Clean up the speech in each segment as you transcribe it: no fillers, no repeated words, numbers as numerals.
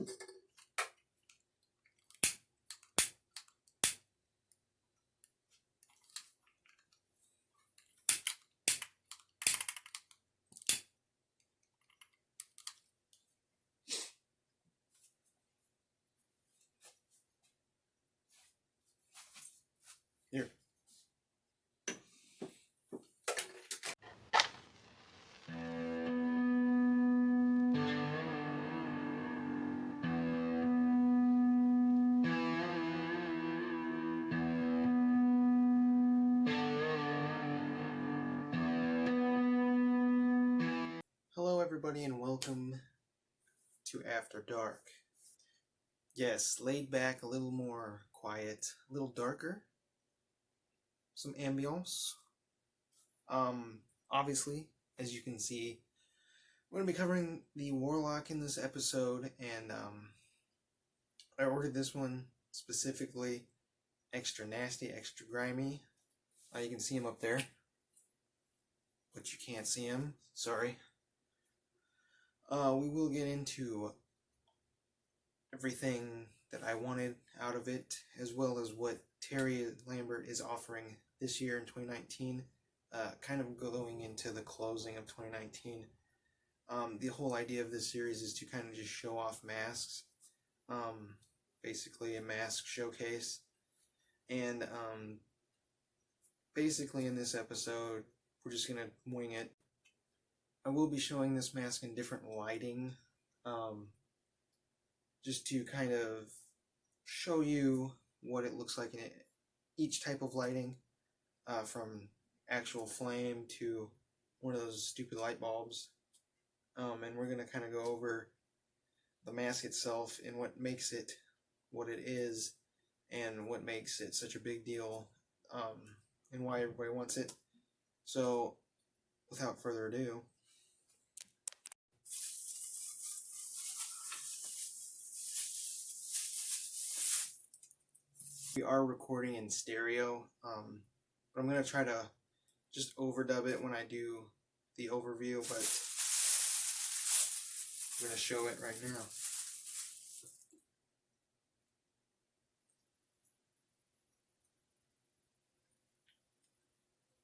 Here. Hello everybody and welcome to After Dark. Yes, laid back, a little more quiet, a little darker, some ambience. Obviously, as you can see, we're going to be covering the Warlock in this episode, and I ordered this one specifically extra nasty, extra grimy. You can see him up there, but you can't see him, sorry. We will get into everything that I wanted out of it, as well as what Terry Lambert is offering this year in 2019, kind of going into the closing of 2019. The whole idea of this series is to kind of just show off masks, basically a mask showcase, and basically in this episode, we're just going to wing it. I will be showing this mask in different lighting, just to kind of show you what it looks like in each type of lighting, from actual flame to one of those stupid light bulbs. And we're going to kind of go over the mask itself and what makes it what it is and what makes it such a big deal, and why everybody wants it. So, without further ado, we are recording in stereo, but I'm going to try to just overdub it when I do the overview, but I'm going to show it right now.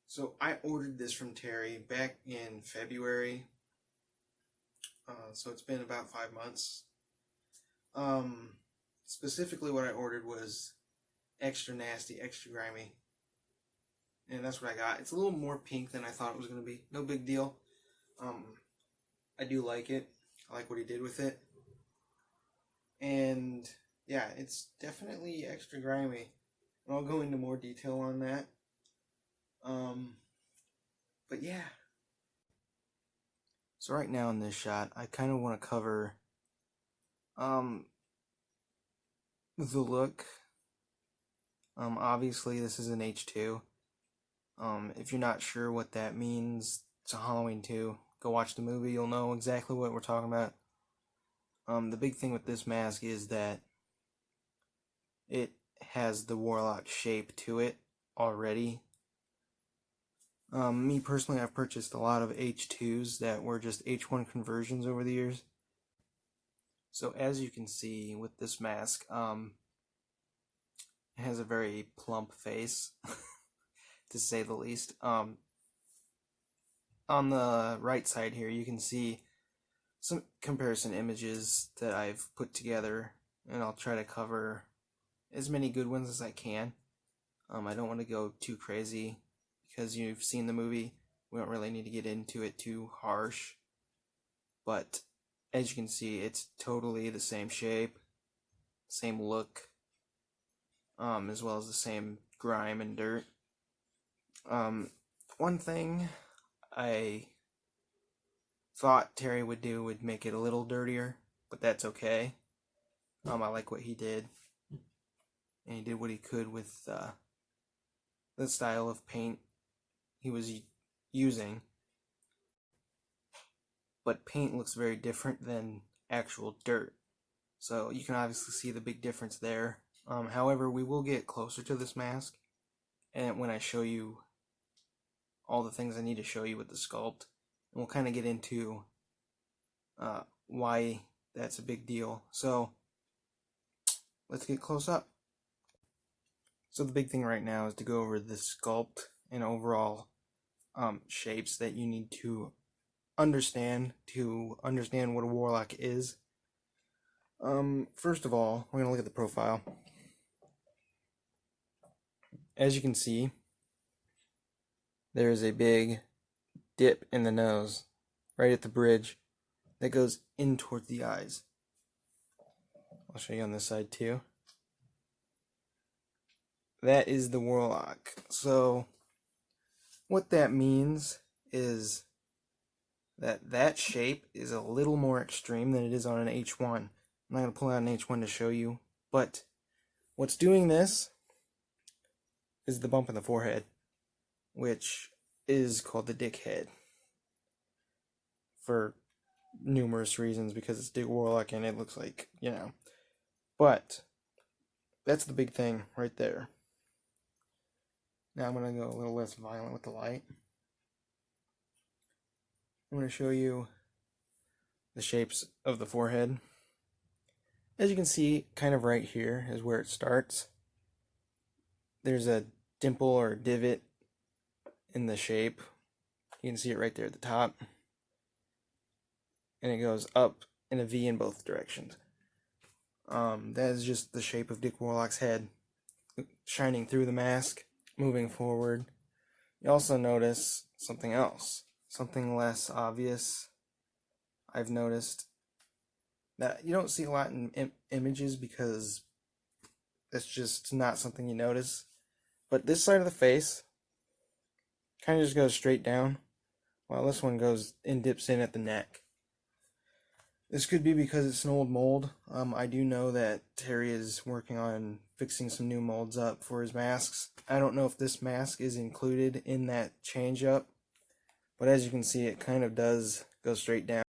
So I ordered this from Terry back in February, so it's been about 5 months. Specifically what I ordered was extra nasty, extra grimy, and that's what I got. It's a little more pink than I thought it was going to be. No big deal. I do like it. I like what he did with it, and yeah, it's definitely extra grimy, and I'll go into more detail on that. But yeah. So right now in this shot, I kind of want to cover the look. Obviously this is an H2. If you're not sure what that means, it's a Halloween 2. Go watch the movie, you'll know exactly what we're talking about. The big thing with this mask is that it has the Warlock shape to it already. Me personally, I've purchased a lot of H2s that were just H1 conversions over the years. So as you can see with this mask, it has a very plump face, to say the least. On the right side here, you can see some comparison images that I've put together, and I'll try to cover as many good ones as I can. I don't want to go too crazy, because you've seen the movie. We don't really need to get into it too harsh. But as you can see, it's totally the same shape, same look, as well as the same grime and dirt. One thing I thought Terry would do would make it a little dirtier, but that's okay. I like what he did, and he did what he could with the style of paint he was using. But paint looks very different than actual dirt, so you can obviously see the big difference there. However, we will get closer to this mask, and when I show you all the things I need to show you with the sculpt, and we'll kind of get into why that's a big deal. So let's get close up. So the big thing right now is to go over the sculpt and overall shapes that you need to understand what a warlock is. First of all, we're gonna look at the profile. As you can see, there is a big dip in the nose, right at the bridge, that goes in towards the eyes. I'll show you on this side too. That is the warlock. So what that means is that shape is a little more extreme than it is on an H1. I'm not going to pull out an H1 to show you, but what's doing this is the bump in the forehead, which is called the dick head for numerous reasons, because it's Dick Warlock and it looks like, But that's the big thing right there. Now I'm going to go a little less violent with the light. I'm going to show you the shapes of the forehead. As you can see, kind of right here is where it starts. There's a dimple or divot in the shape. You can see it right there at the top. And it goes up in a V in both directions. That is just the shape of Dick Warlock's head shining through the mask, moving forward. You also notice something else, something less obvious. I've noticed that you don't see a lot in images because it's just not something you notice. But this side of the face kind of just goes straight down, while this one goes and dips in at the neck. This could be because it's an old mold. I do know that Terry is working on fixing some new molds up for his masks. I don't know if this mask is included in that change up, but as you can see, it kind of does go straight down.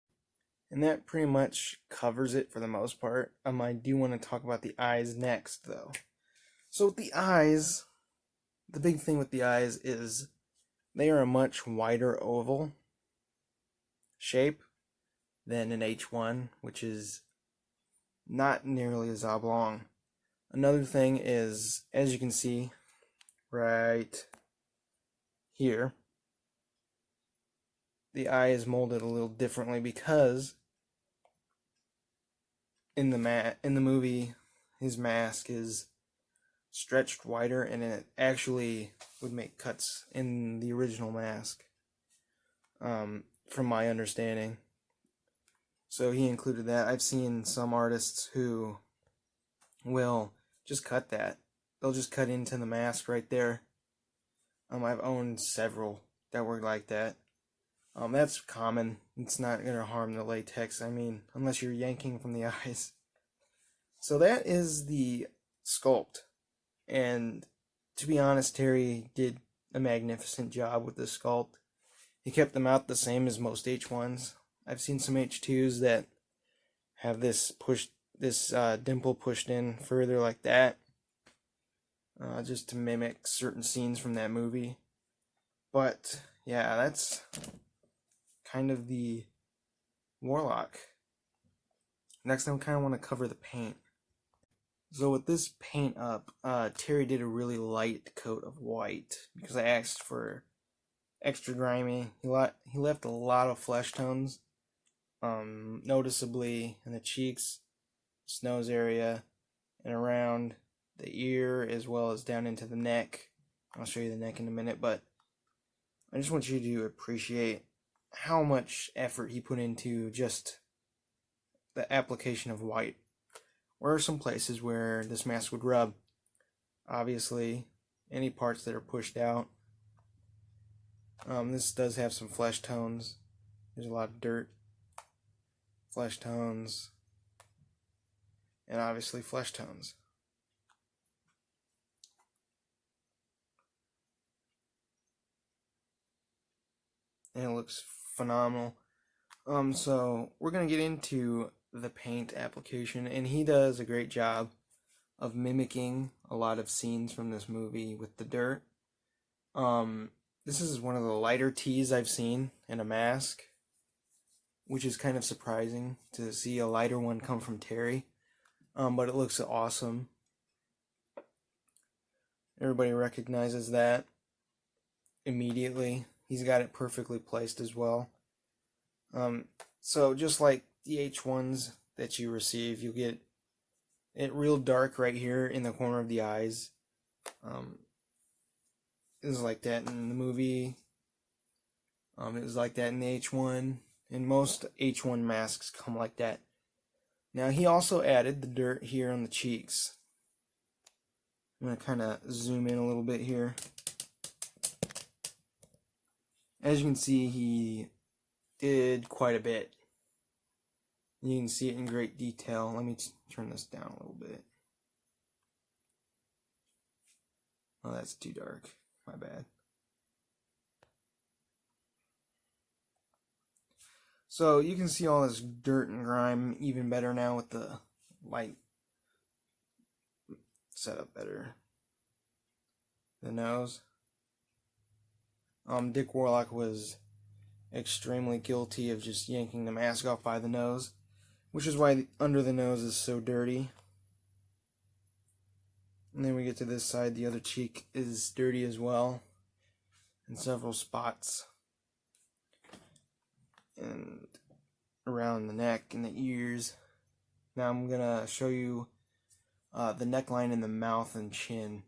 And that pretty much covers it for the most part. I do want to talk about the eyes next, though. So with the eyes, the big thing with the eyes is they are a much wider oval shape than an H1, which is not nearly as oblong. Another thing is, as you can see right here, the eye is molded a little differently because in the movie his mask is stretched wider, and it actually would make cuts in the original mask, from my understanding. So he included that. I've seen some artists who will just cut that. They'll just cut into the mask right there. I've owned several that were like that. That's common. It's not going to harm the latex, unless you're yanking from the eyes. So that is the sculpt. And to be honest, Terry did a magnificent job with the sculpt. He kept them out the same as most H1s. I've seen some H2s that have this dimple pushed in further like that, just to mimic certain scenes from that movie. But yeah, that's kind of the Warlock. Next, I kind of want to cover the paint. So with this paint up, Terry did a really light coat of white because I asked for extra grimy. He left a lot of flesh tones, noticeably in the cheeks, nose area, and around the ear, as well as down into the neck. I'll show you the neck in a minute, but I just want you to appreciate how much effort he put into just the application of white. Where are some places where this mask would rub? Obviously, any parts that are pushed out. This does have some flesh tones. There's a lot of dirt, flesh tones, and obviously flesh tones. And it looks phenomenal. So we're gonna get into the paint application, and he does a great job of mimicking a lot of scenes from this movie with the dirt. This is one of the lighter teas I've seen in a mask. which is kind of surprising to see a lighter one come from Terry. But it looks awesome. Everybody recognizes that immediately. He's got it perfectly placed as well. So just like the H1s that you receive, you get it real dark right here in the corner of the eyes. It was like that in the movie. It was like that in the H1, and most H1 masks come like that. Now he also added the dirt here on the cheeks. I'm going to kind of zoom in a little bit here. As you can see, he did quite a bit. You can see it in great detail. Let me turn this down a little bit. Oh, that's too dark. My bad. So you can see all this dirt and grime even better now with the light set up better. The nose. Dick Warlock was extremely guilty of just yanking the mask off by the nose, which is why under the nose is so dirty. And then we get to this side, the other cheek is dirty as well, in several spots. And around the neck and the ears. Now I'm going to show you the neckline and the mouth and chin.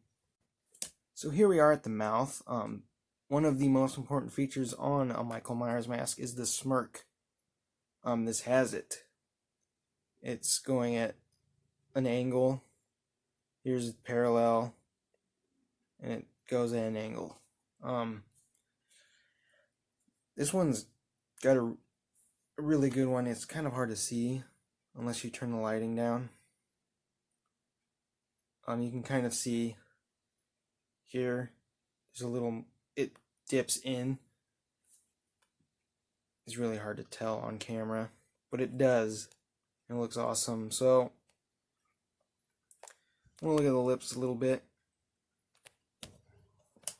So here we are at the mouth. One of the most important features on a Michael Myers mask is the smirk. This has it. It's going at an angle. Here's parallel, and it goes at an angle. This one's got a really good one. It's kind of hard to see unless you turn the lighting down. You can kind of see here. There's a little. It dips in. It's really hard to tell on camera, but it does. It looks awesome. So we'll look at the lips a little bit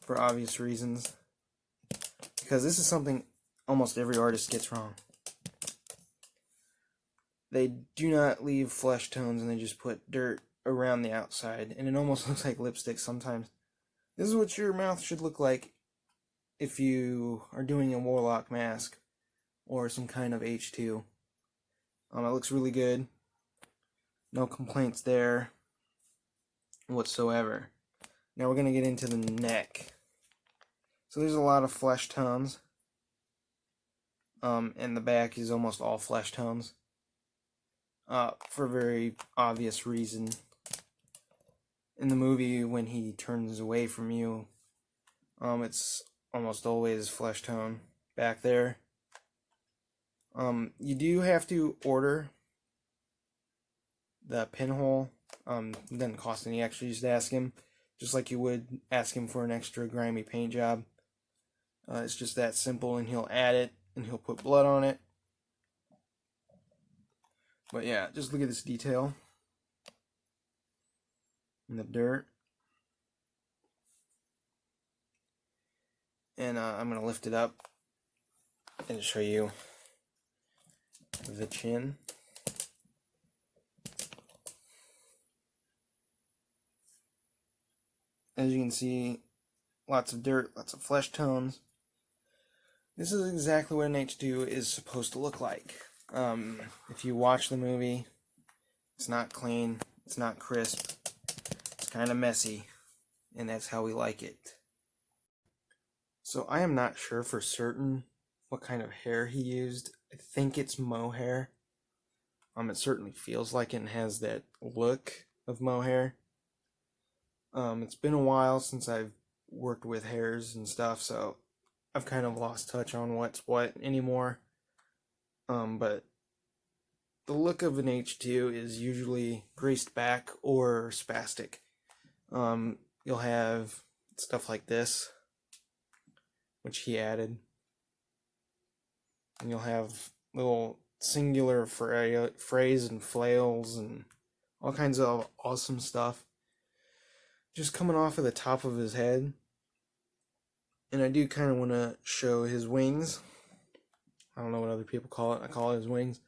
for obvious reasons, because this is something almost every artist gets wrong. They do not leave flesh tones, and they just put dirt around the outside, and it almost looks like lipstick sometimes. This is what your mouth should look like if you are doing a Warlock mask or some kind of H2. It looks really good. No complaints there whatsoever. Now we're going to get into the neck. So there's a lot of flesh tones. And the back is almost all flesh tones. For a very obvious reason. In the movie, when he turns away from you, it's almost always flesh tone back there. You do have to order the pinhole. It doesn't cost any extra. You just ask him, just like you would ask him for an extra grimy paint job. It's just that simple, and he'll add it, and he'll put blood on it. But yeah, just look at this detail in the dirt. And I'm going to lift it up and show you the chin. As you can see, lots of dirt, lots of flesh tones. This is exactly what an H2 is supposed to look like. If you watch the movie, it's not clean, it's not crisp, it's kind of messy, and that's how we like it. So I am not sure for certain what kind of hair he used. I think it's mohair. It certainly feels like it and has that look of mohair. It's been a while since I've worked with hairs and stuff, so I've kind of lost touch on what's what anymore. But the look of an H2 is usually greased back or spastic. You'll have stuff like this, which he added. And you'll have little singular frays and flails and all kinds of awesome stuff just coming off of the top of his head. And I do kind of want to show his wings. don't know what other people call it. I call it his wings.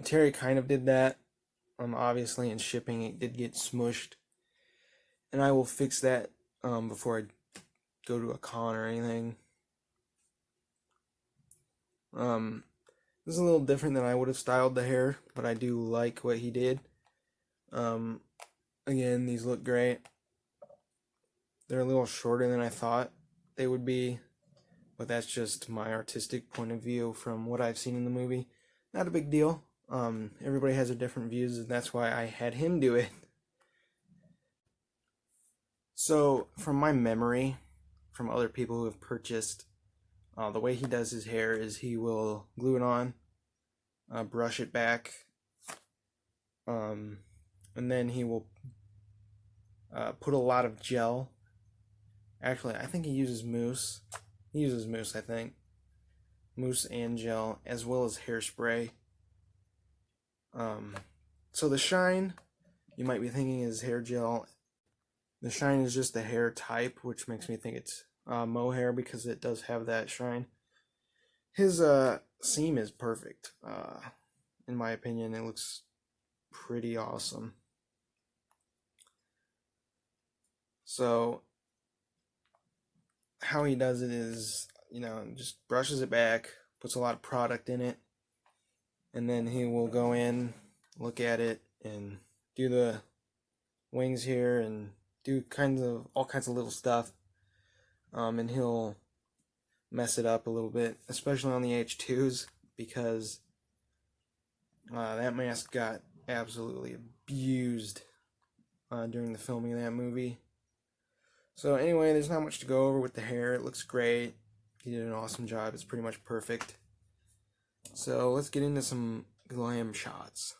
Terry kind of did that. Obviously in shipping it did get smushed, and I will fix that before I go to a con or anything. This is a little different than I would have styled the hair, but I do like what he did. Again, these look great. They're a little shorter than I thought they would be, but that's just my artistic point of view from what I've seen in the movie. Not a big deal. Everybody has their different views, and that's why I had him do it. So, from my memory, from other people who have purchased, the way he does his hair is he will glue it on, brush it back, and then he will put a lot of gel. Actually, I think he uses mousse. He uses mousse, I think. Mousse and gel, as well as hairspray. So the shine, you might be thinking is hair gel. The shine is just the hair type, which makes me think it's mohair because it does have that shine. His seam is perfect. In my opinion, it looks pretty awesome. So how he does it is, just brushes it back, puts a lot of product in it, and then he will go in, look at it, and do the wings here and do all kinds of little stuff. And he'll mess it up a little bit, especially on the H2s, because that mask got absolutely abused during the filming of that movie. So anyway, there's not much to go over with the hair. It looks great. He did an awesome job. It's pretty much perfect. So let's get into some glam shots.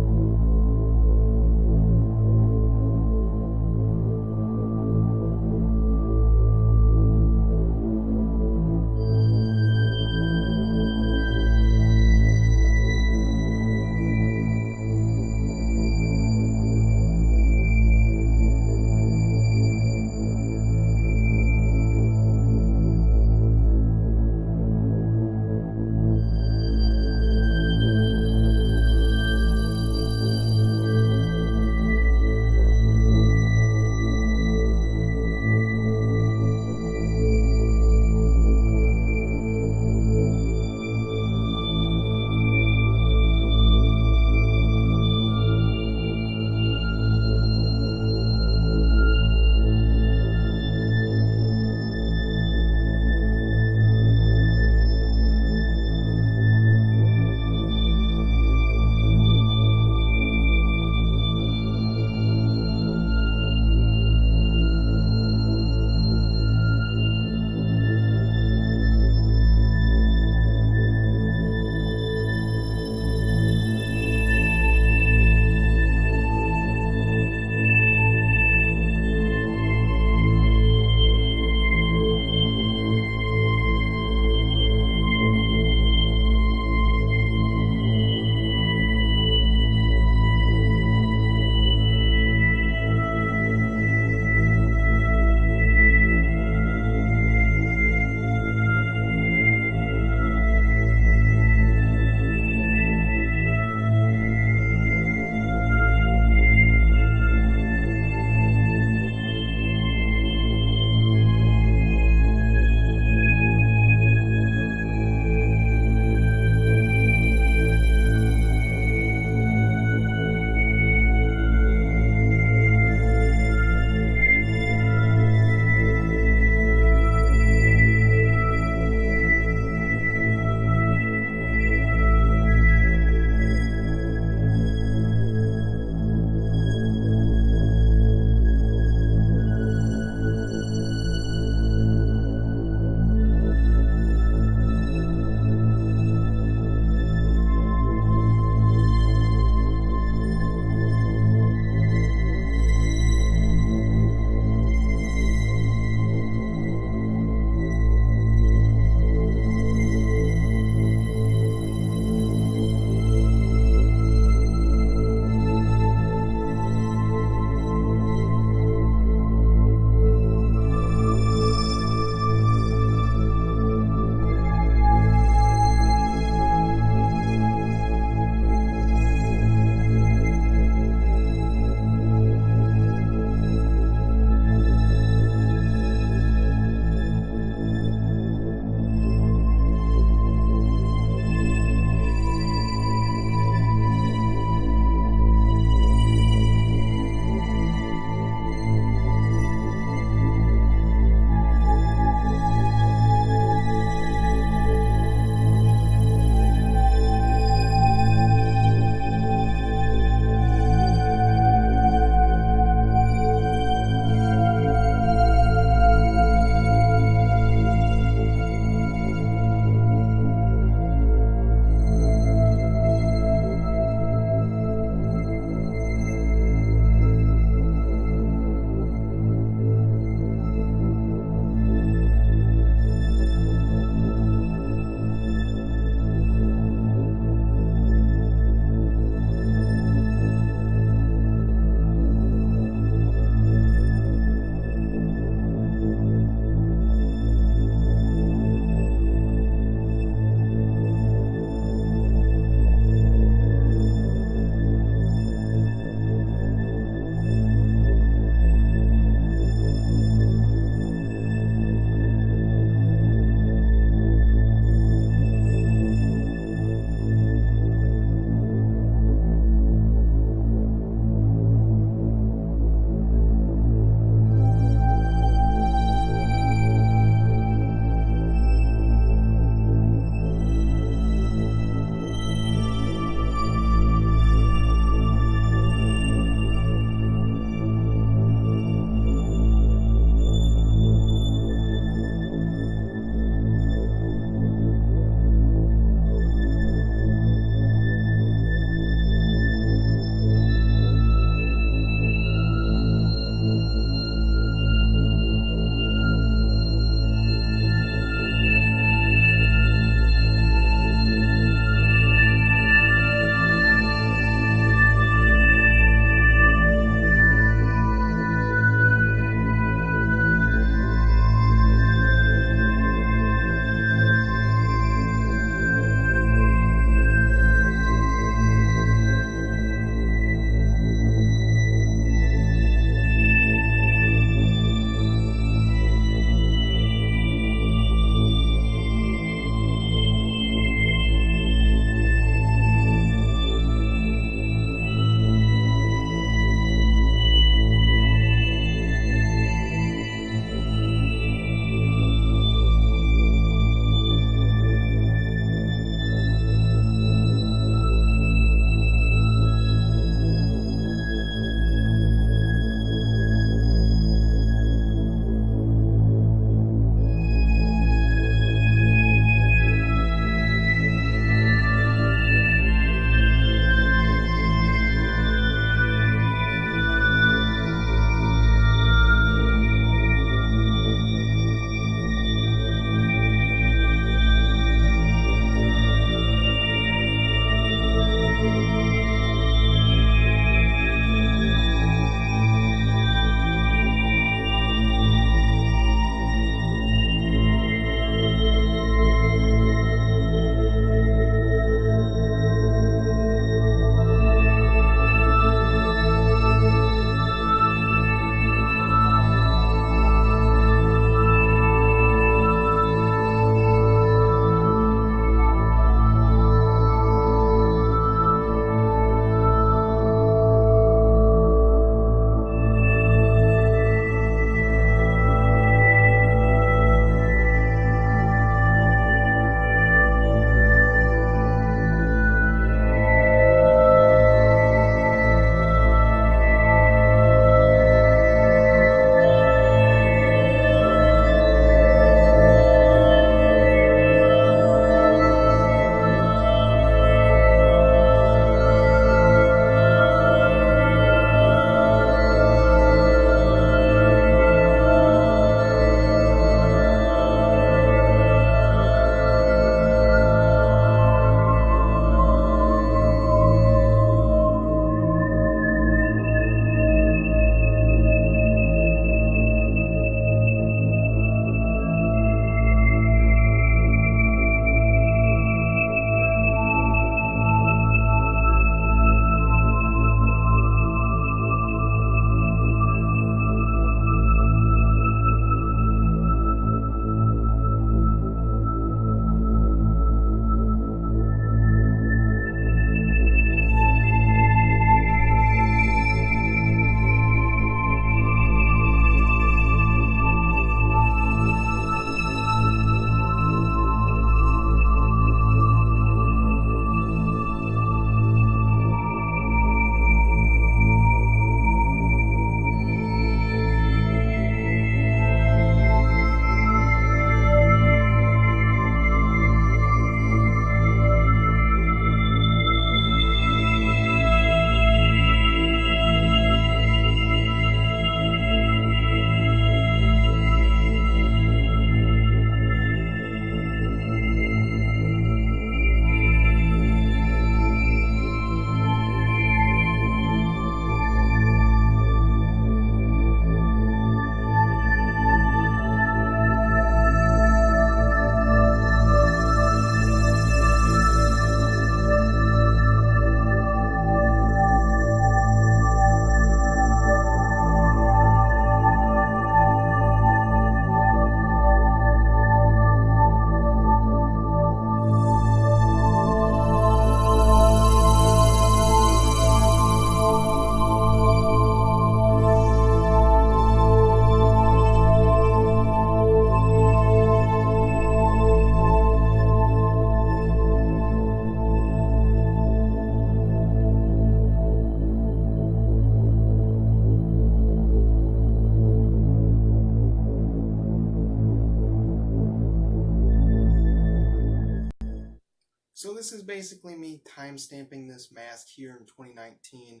So this is basically me time stamping this mask here in 2019,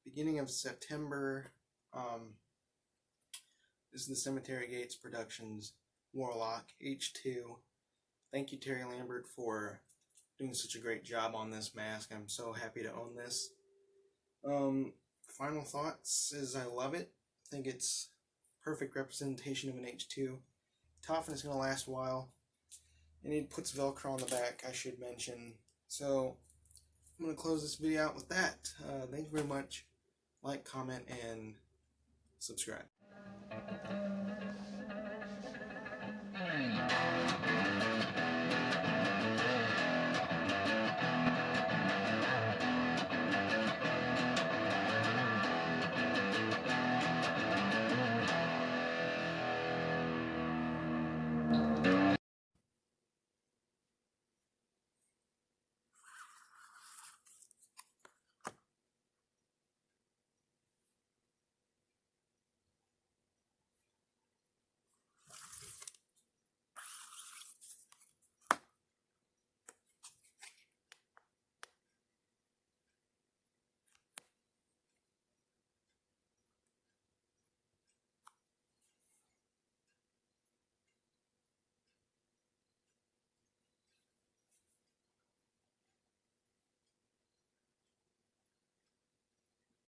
beginning of September. This is the Cemetary Gates Productions Warlock H2. Thank you, Terry Lambert, for doing such a great job on this mask. I'm so happy to own this. Final thoughts is I love it. I think it's perfect representation of an H2. Tough, and it's going to last a while. And it puts Velcro on the back, I should mention. So I'm going to close this video out with that. Thank you very much. Like, comment, and subscribe.